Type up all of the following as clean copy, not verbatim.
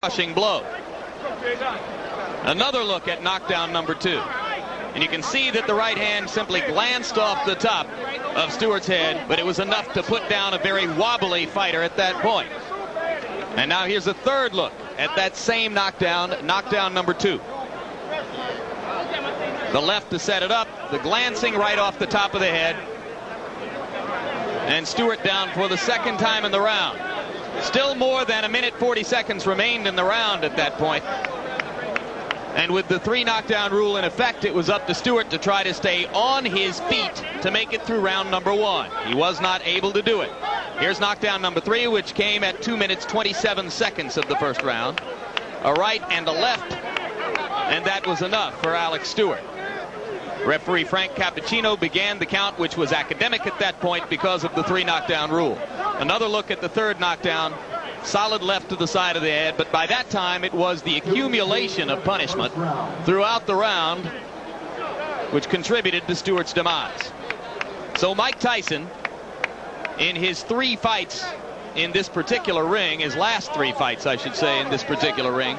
crushing blow. Another look at knockdown number 2. And you can see that the right hand simply glanced off the top of Stewart's head, but it was enough to put down a very wobbly fighter at that point. And now here's a third look at that same knockdown, knockdown number 2. The left to set it up, the glancing right off the top of the head. And Stewart down for the second time in the round. Still more than a minute 40 seconds remained in the round at that point. And with the 3 knockdown rule in effect, it was up to Stewart to try to stay on his feet to make it through round number 1. He was not able to do it. Here's knockdown number 3, which came at 2 minutes 27 seconds of the first round. A right and a left, and that was enough for Alex Stewart. Referee Frank Cappuccino began the count, which was academic at that point because of the 3 knockdown rule. Another look at the third knockdown. Solid left to the side of the head, but by that time it was the accumulation of punishment throughout the round which contributed to Stewart's demise. So Mike Tyson, in his 3 fights in this particular ring, his last 3 fights I should say in this particular ring,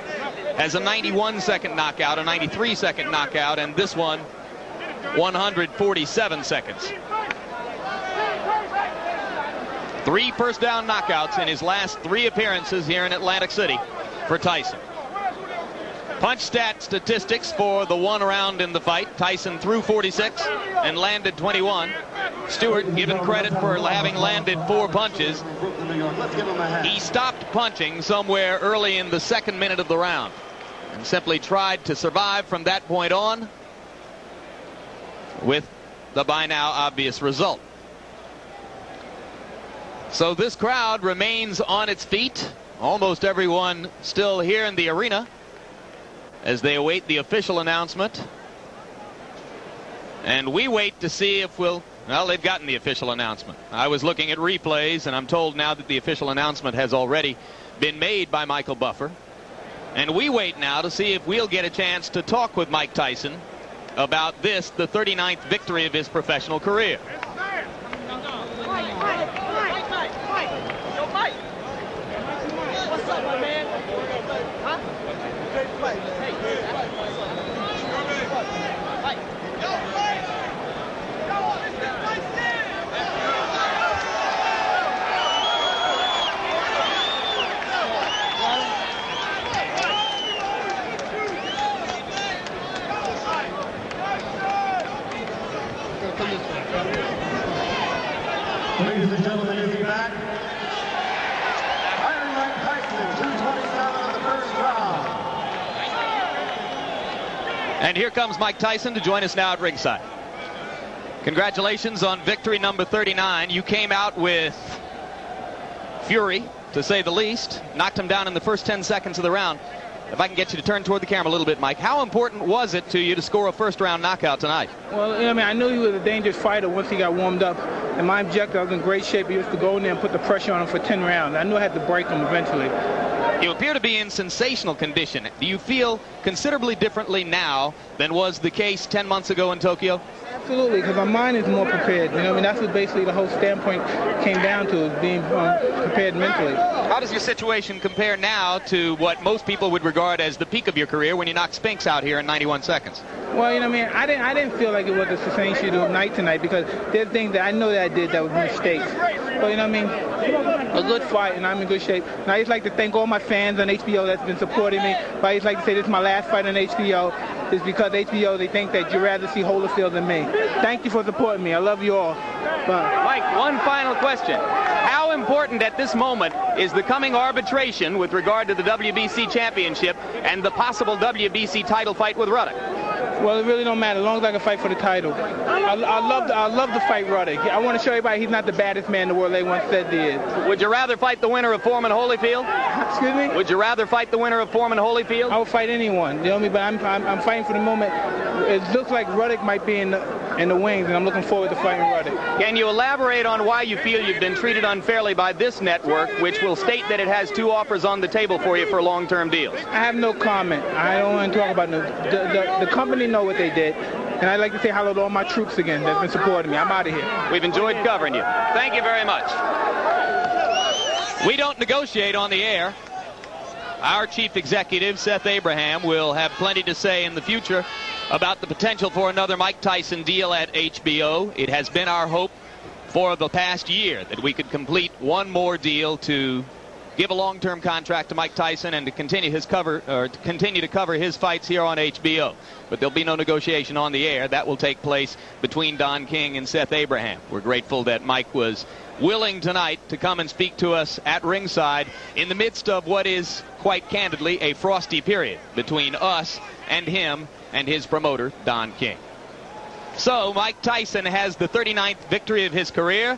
has a 91-second knockout, a 93-second knockout, and this one 147 seconds. 3 first down knockouts in his last 3 appearances here in Atlantic City for Tyson. Punch stat statistics for the 1 round in the fight. Tyson threw 46 and landed 21. Stewart given credit for having landed 4 punches. He stopped punching somewhere early in the 2nd minute of the round and simply tried to survive from that point on, with the by now obvious result. So this crowd remains on its feet, almost everyone still here in the arena as they await the official announcement. And we wait to see if well, they've gotten the official announcement. I was looking at replays, and I'm told now that the official announcement has already been made by Michael Buffer. And we wait now to see if we'll get a chance to talk with Mike Tyson about this, the 39th victory of his professional career. What's up, my man? Huh? Good play. Hey. Ladies and gentlemen, you'll be back. Mike Tyson, 2:27 in the first round. And here comes Mike Tyson to join us now at ringside. Congratulations on victory number 39. You came out with fury, to say the least. Knocked him down in the first 10 seconds of the round. If I can get you to turn toward the camera a little bit, Mike, how important was it to you to score a first-round knockout tonight? Well, I knew he was a dangerous fighter once he got warmed up. And my objective, I was in great shape. He used to go in there and put the pressure on him for 10 rounds. I knew I had to break him eventually. You appear to be in sensational condition. Do you feel considerably differently now than was the case 10 months ago in Tokyo? Absolutely, because my mind is more prepared. That's what basically the whole standpoint came down to, is being prepared mentally. How does your situation compare now to what most people would regard as the peak of your career when you knocked Spinks out here in 91 seconds? Well, I didn't feel like it was a sensational night tonight, because there's things that I know that I did that was mistakes. But a good fight, and I'm in good shape. And I just like to thank all my fans on HBO that's been supporting me. But I just like to say this is my last fight on HBO. Is because HBO, they think that you'd rather see Holyfield than me. Thank you for supporting me. I love you all. Bye. Mike, one final question. How important at this moment is the coming arbitration with regard to the WBC championship and the possible WBC title fight with Ruddock? Well, it really don't matter as long as I can fight for the title. I love to fight Ruddock. I want to show everybody he's not the baddest man in the world they once said he is. Would you rather fight the winner of Foreman Holyfield? Excuse me? Would you rather fight the winner of Foreman Holyfield? I would fight anyone. But I'm fighting for the moment. It looks like Ruddock might be in the wings, and I'm looking forward to fighting Ruddock. Can you elaborate on why you feel you've been treated unfairly by this network, which will state that it has 2 offers on the table for you for long-term deals? I have no comment. I don't want to talk about the company know what they did. And I'd like to say hello to all my troops again that's been supporting me. I'm out of here. We've enjoyed covering you. Thank you very much. We don't negotiate on the air. Our chief executive, Seth Abraham, will have plenty to say in the future about the potential for another Mike Tyson deal at HBO. It has been our hope for the past year that we could complete one more deal to give a long-term contract to Mike Tyson and to continue to cover his fights here on HBO. But there'll be no negotiation on the air. That will take place between Don King and Seth Abraham. We're grateful that Mike was willing tonight to come and speak to us at ringside in the midst of what is, quite candidly, a frosty period between us and him and his promoter, Don King. So Mike Tyson has the 39th victory of his career.